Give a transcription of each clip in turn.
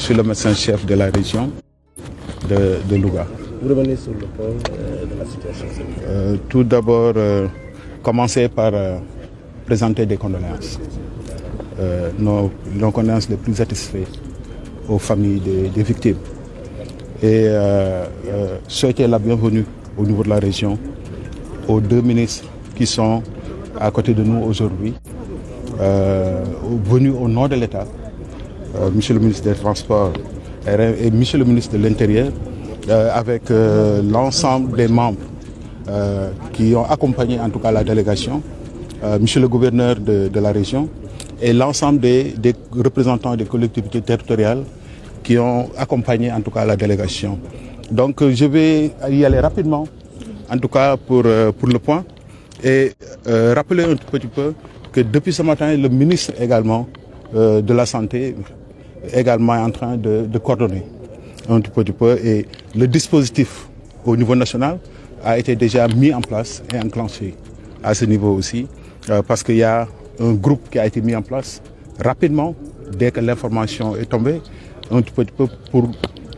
je suis le médecin-chef de la région de Louga. Vous revenez sur le point de la situation sanitaire. Tout d'abord, commencer par présenter des condoléances. Nos condoléances les plus satisfaites aux familles des victimes. Et souhaiter la bienvenue au niveau de la région aux deux ministres qui sont à côté de nous aujourd'hui, venus au nom de l'État, Monsieur le ministre des Transports et Monsieur le ministre de l'Intérieur, avec l'ensemble des membres qui ont accompagné en tout cas la délégation, Monsieur le gouverneur de la région et l'ensemble des représentants des collectivités territoriales qui ont accompagné en tout cas la délégation. Donc je vais y aller rapidement, en tout cas pour le point, et rappeler un tout petit peu que depuis ce matin, le ministre également de la Santé également est en train de coordonner un tout petit peu, et le dispositif au niveau national a été déjà mis en place et enclenché à ce niveau aussi, parce qu'il y a un groupe qui a été mis en place rapidement dès que l'information est tombée, un tout petit peu pour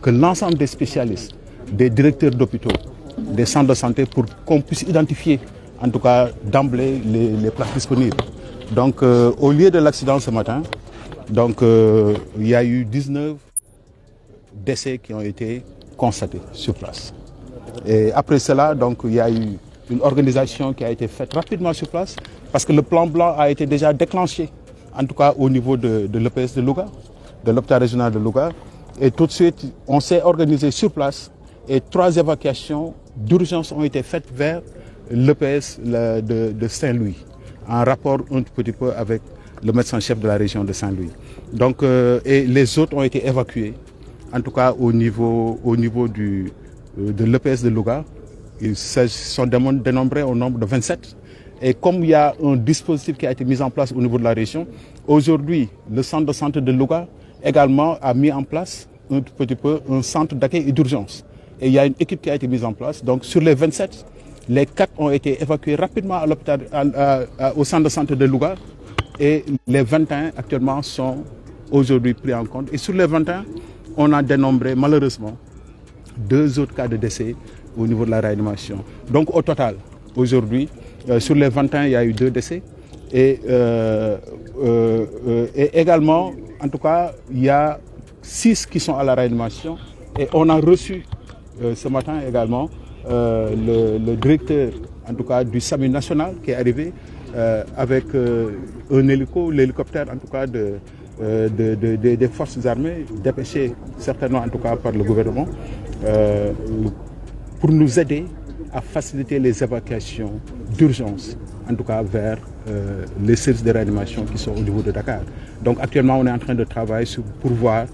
que l'ensemble des spécialistes, des directeurs d'hôpitaux, des centres de santé, pour qu'on puisse identifier en tout cas d'emblée les places disponibles. Donc au lieu de l'accident ce matin, donc, il y a eu 19 décès qui ont été constatés sur place. Et après cela, donc, il y a eu une organisation qui a été faite rapidement sur place, parce que le plan blanc a été déjà déclenché, en tout cas au niveau de l'EPS de Louga, de l'hôpital régional de Louga. Et tout de suite, on s'est organisé sur place et 3 évacuations d'urgence ont été faites vers l'EPS de Saint-Louis, en rapport un petit peu avec le médecin-chef de la région de Saint-Louis. Donc, et les autres ont été évacués, en tout cas au niveau de l'EPS de Louga. Ils sont dénombrés au nombre de 27. Et comme il y a un dispositif qui a été mis en place au niveau de la région, aujourd'hui, le centre de santé de Louga également a mis en place un tout petit peu un centre d'accueil et d'urgence. Et il y a une équipe qui a été mise en place. Donc, sur les 27, les 4 ont été évacués rapidement à l'hôpital, au centre de santé de Louga. Et les 21 actuellement sont aujourd'hui pris en compte. Et sur les 21, on a dénombré malheureusement 2 autres cas de décès au niveau de la réanimation. Donc au total, aujourd'hui, sur les 21, il y a eu 2 décès. Et également, en tout cas, il y a 6 qui sont à la réanimation. Et on a reçu ce matin également le directeur, en tout cas, du SAMU national qui est arrivé avec l'hélicoptère en tout cas des forces armées, dépêché certainement en tout cas par le gouvernement, pour nous aider à faciliter les évacuations d'urgence, en tout cas vers les services de réanimation qui sont au niveau de Dakar. Donc actuellement on est en train de travailler pour voir,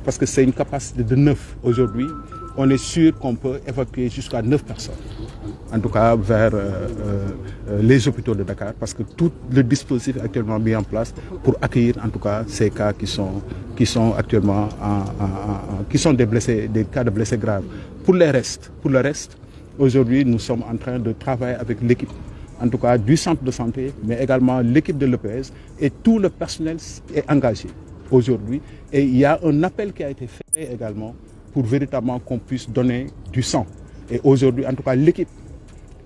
parce que c'est une capacité de 9 aujourd'hui, on est sûr qu'on peut évacuer jusqu'à 9 personnes, en tout cas vers les hôpitaux de Dakar, parce que tout le dispositif est actuellement mis en place pour accueillir en tout cas ces cas qui sont actuellement qui sont des cas de blessés graves. Pour le reste, aujourd'hui nous sommes en train de travailler avec l'équipe, en tout cas du centre de santé, mais également l'équipe de l'EPS, et tout le personnel est engagé aujourd'hui. Et il y a un appel qui a été fait également pour véritablement qu'on puisse donner du sang. Et aujourd'hui, en tout cas, l'équipe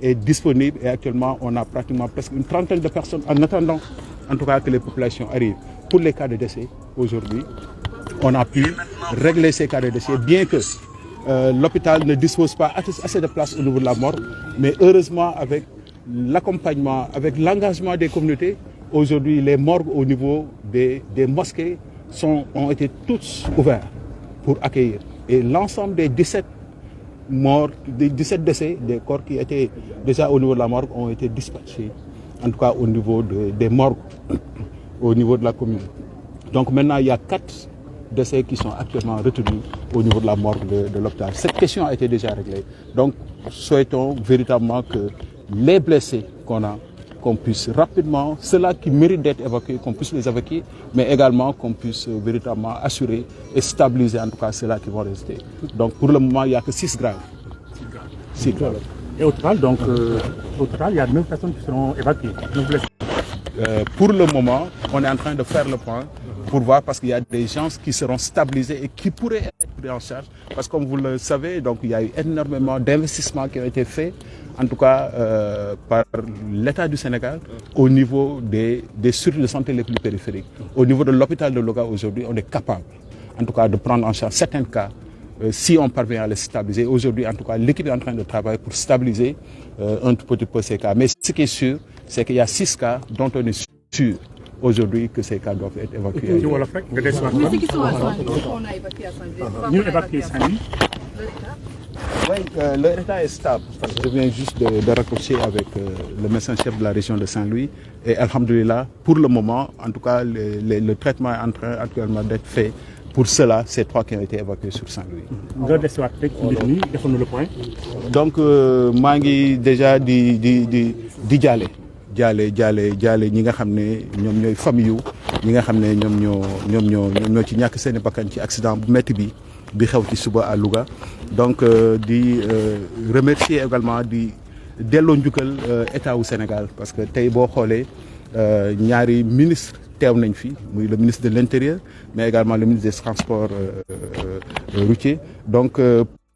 est disponible et actuellement, on a pratiquement presque une 30aine de personnes en attendant, en tout cas, que les populations arrivent. Pour les cas de décès, aujourd'hui, on a pu régler ces cas de décès, bien que l'hôpital ne dispose pas assez de place au niveau de la morgue, mais heureusement, avec l'accompagnement, avec l'engagement des communautés, aujourd'hui, les morgues au niveau des mosquées ont été toutes ouvertes pour accueillir. Et l'ensemble des 17 morts, des 17 décès, des corps qui étaient déjà au niveau de la morgue ont été dispatchés, en tout cas au niveau des morgues, au niveau de la commune. Donc maintenant, il y a 4 décès qui sont actuellement retenus au niveau de la morgue de l'hôpital. Cette question a été déjà réglée. Donc, souhaitons véritablement que les blessés qu'on puisse rapidement, ceux-là qui méritent d'être évacués, qu'on puisse les évacuer, mais également qu'on puisse véritablement assurer et stabiliser en tout cas ceux-là qui vont rester. Donc pour le moment, il n'y a que 6 graves. 6 graves. Et au total, il y a 9 personnes qui seront évacuées. pour le moment, on est en train de faire le point pour voir parce qu'il y a des gens qui seront stabilisés et qui pourraient être pris en charge. Parce que comme vous le savez, donc, il y a eu énormément d'investissements qui ont été faits, en tout cas par l'État du Sénégal, au niveau des structures de santé les plus périphériques. Au niveau de l'hôpital de Louga, aujourd'hui, on est capable, en tout cas, de prendre en charge certains cas si on parvient à les stabiliser. Aujourd'hui, en tout cas, l'équipe est en train de travailler pour stabiliser un tout petit peu ces cas. Mais ce qui est sûr, c'est qu'il y a 6 cas dont on est sûr aujourd'hui que ces cas doivent être évacués. Mais ceux qui sont à Saint-Louis, on a évacué à Saint-Louis. Nous évacué Saint-Louis. Oui, le état est stable. Je viens juste de raccrocher avec le médecin-chef de la région de Saint-Louis. Et alhamdoulilah, pour le moment, en tout cas, le traitement est en train actuellement d'être fait pour cela, ces 3 qui ont été évacués sur Saint-Louis. Donc, maa ngi déjà di jaale ñi nga xam ne ñoom ñooy famille yu ñi nga xam ne ñoom ñoo ci ñàkk seen i bakkan ci accident bu métti bi xew ci suba à Louga. Donc di remercier également di delloo njukkal état wu Sénégal parce que tey boo xoolee ñaari ministre teew nañ fi muy le ministre de l'Intérieur mais également le ministre des Transports routiers. Donc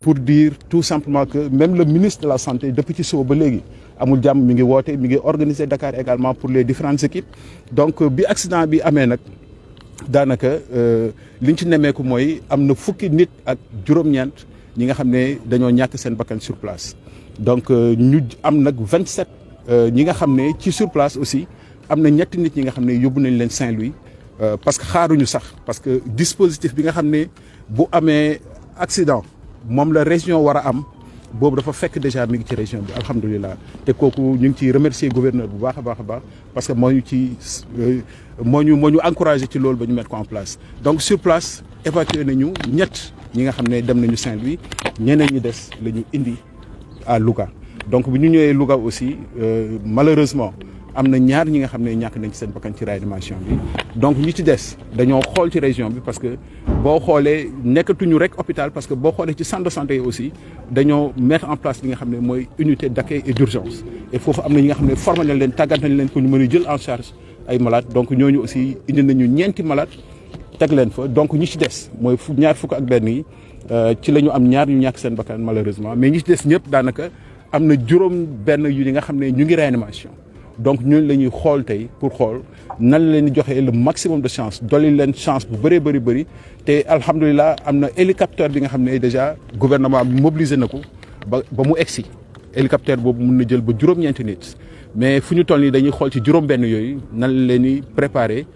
pour dire tout simplement que même le ministre de la Santé depuis ci suba ba léegi amul jàmm mi ngi woote mi ngi organiser Dakar également pour les différentes équipes. Donc bi accident bi amee nag daanaka liñ ci nemmeeku mooy am na fukki nit ak juróom-ñeent ñi nga xam ne dañoo ñàkk seen bakkan sur place. Donc ñu am nag 27 ñi nga xam ne ci sur place aussi am na ñetti nit ñi nga xam ne yóbbu nañ leen Saint-Louis parce que xaaruñu sax parce que dispositif bi nga xam ne bu amee accident moom la région war a am boobu dafa fekk déjà mi ngi ci région bi alhamdulilah te kooku ñu ngi ciy remercier gouverneur bu baax a baax parce que moo ñu encouragé ci loolu ba ñu mettre ko en place. Donc sur place évacué nañu ñett ñi nga xam ne dem nañu Saint-Louis ñeneen ñi des la ñu indi à Louga. Donc bu ñu ñëwee Louga aussi malheureusement am na ñaar ñi nga xam ne ñàkk nañ ci seen bakkan ci réanimation bi. Donc ñi ci des dañoo xool ci région bi parce que boo xoolee nekkatuñu rek hôpital parce que boo xoolee ci centre de santé yi aussi dañoo mettre en place li nga xam ne mooy unité d'accueil et d'urgence. Et foofu am na ñi nga xam ne formé nañ leen tàggat nañ leen ko ñu mën a jël en charge ay malades donc ñooñu aussi indi nañu ñeenti malades teg leen fa. Donc ñi ci des mooy ñaar fukk ak benn yi ci la ñu am ñaar ñu ñàkk seen bakkan malheureusement mais ñi ci des ñëpp daanaka am na juróom benn yu nga xam ne ñu ngi réanimation. Donc ñooñu la ñuy xool tey pour xool nan la leen di joxe le maximum de chance dolli leen chance bu bëree bëri te alhamdulilah am na hélicoptère bi nga xam ne déjà gouvernement bi mobilisé na ko ba mu egsi hélicoptère boobu mun na jël ba juróom-ñeenti nit mais fu ñu toll nii dañuy xool ci juróom-benn yooyu nan la leen di préparer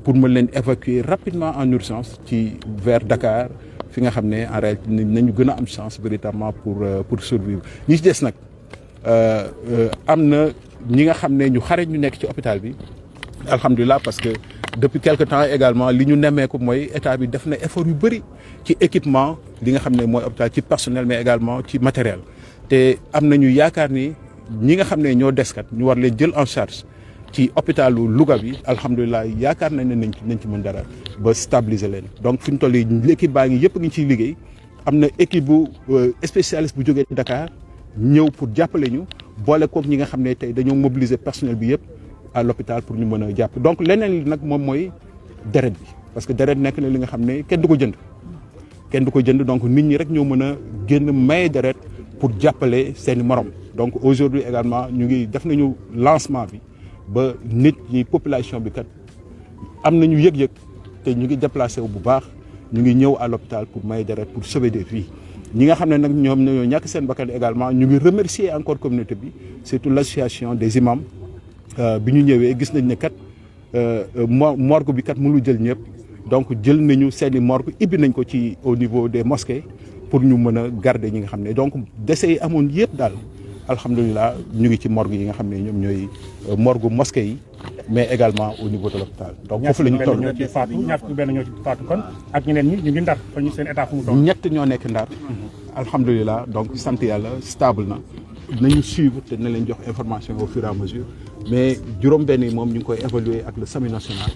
pour mën leen évacuer rapidement en urgence ci vers Dakar fi nga xam ne en réalité nañu gën a am chance véritablement pour survivre. ñi ci des nag am na ñi nga xam ne ñu xare ñu nekk ci hôpital bi alhamdulilah parce que depuis quelque temps également li ñu nemmeeku mooy état bi def na effort yu bëri ci équipement li nga xam ne mooy hôpital ci personnel mais également ci matériel te am nañu yaakaar ni ñi nga xam ne ñoo deskat ñu war leen jël en charge ci hôpitalu Louga bi alhamdulilah yaakaar nañ ne nañ ci mën dara ba stabiliser leen. Donc fi ñu toll nii l'équipe baa ngi yëpp ngi ciy liggéey am na équipe bu spécialiste bu jógee Dakar ñëw pour jàppale ñu boole kook ñi nga xam ne tey dañoo mobiliser personnel bi yëpp à l'hôpital pour ñu mën a jàpp. Donc leneen li nag moom mooy deret bi parce que deret nekk na li nga xam ne kenn du ko jënd donc nit ñi rek ñoo mën a génn maye deret pour jàppale seeni morom. Donc aujourd'hui également ñu ngi def nañu lancement bi ba nit ñi population bi kat am nañu yëg-yëg te ñu ngi déplacé wu bu baax ñu ngi ñëw à l'hôpital pour maye deret pour sauver des vies. ñi nga xam ne nag ñoom ñoo ñàkk seen bakkan également ñu ngi remercier encore communauté bi surtout l'association des imams bi ñu ñëwee gis nañ ne kat morgue bi kat mënul jël ñëpp donc jël nañu seeni morgue ibbi nañ ko ci au niveau des mosquées pour ñu mën a garder ñi nga xam ne donc décès yi amoon yëpp daal alhamdulilah ñu ngi ci morgue yi nga xam ne ñoom ñooy morgue mosquée yi mais également au niveau de l'hôpital donc foofu la ñu toll ñaar fukki benn ñoo ci faatu kon ak ñeneen ñi ñu ngi Ndar fa ñu seen état fu mu toll. ñett ñoo nekk Ndar alhamdulilah donc sant yàlla stable na nañu suivre te na leen jox information au fur et à mesure mais juróom-benn yi moom ñu ngi koy évaluer ak le SAMU national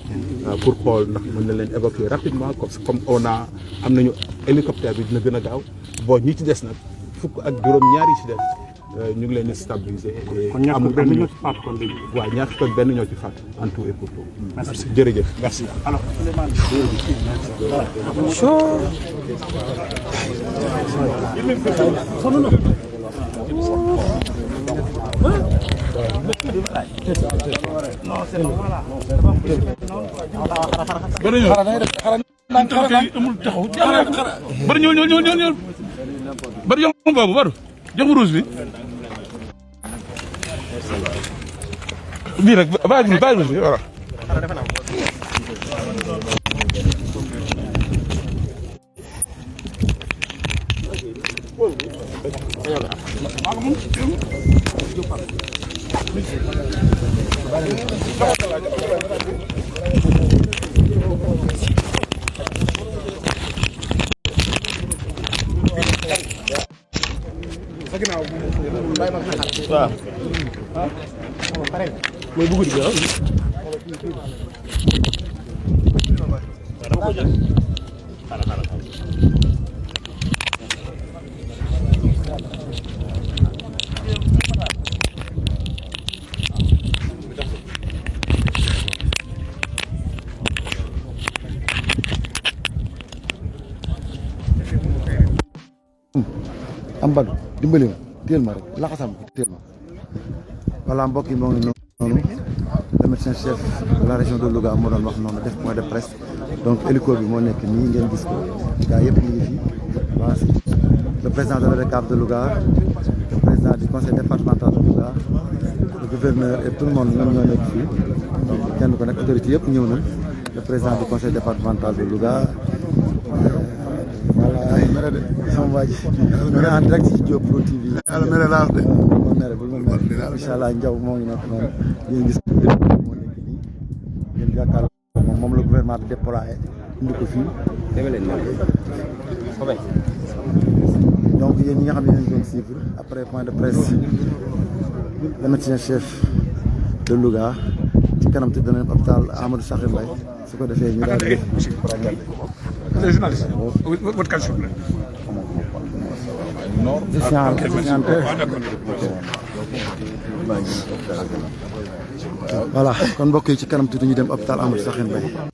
pour xool ndax mën na leen évacuer rapidement comme on a am nañu hélicoptère bi dina gën a gaaw bon ñi ci des nag fukk ak juróom-ñaar yi ci des ñu ngi leen di stabiliser. kon ñaar fukk benn ñoo ci faatu kon léegi. waaw ñaar fukk ak benn ñoo ci faatu en tout et pour tout. merci jërëjëf merci. alors bari ñëw bari jox ma boobu baru jox ma ruus bi bii rek bàyyi ruus bi voilà mooy bu guddi gi am Badou dimbali ma téel ma rek laxasam ko téel ma voilà mbokk yi moo ngi noonu le médecin chef de la région de Louga moo doon wax noonu def point de presse donc hélico bi moo nekk nii ngeen gis ko gars yëpp ñu ngi fi voilà le président de l'ODCAV de Louga le président du conseil départemental de Louga le gouverneur et tout le monde ñoom ñoo nekk fii donc kenn ko nekk autorité yëpp ñëw na le président du conseil départemental de Louga voilà sama waa ji ñu ngi en direct ci Diop Pro TV incha allah Ndiaw moo ngi nekk noonu ngeen gis moo nekk nii ngeen jàkkaarloo moom la gouvernement bi déployé indi ko fii donc yéen ñi nga xam ne yéen doon suivre après point de presse le médecin chef de Louga ci kanam te danañ hôpital Amadou Sakhir Mbaye su ko defee ñu daal di les journalistes votre question voilà kon mbokk yi ci kanam tuuti ñu dem hôpital Amadou Sakhir Mbaye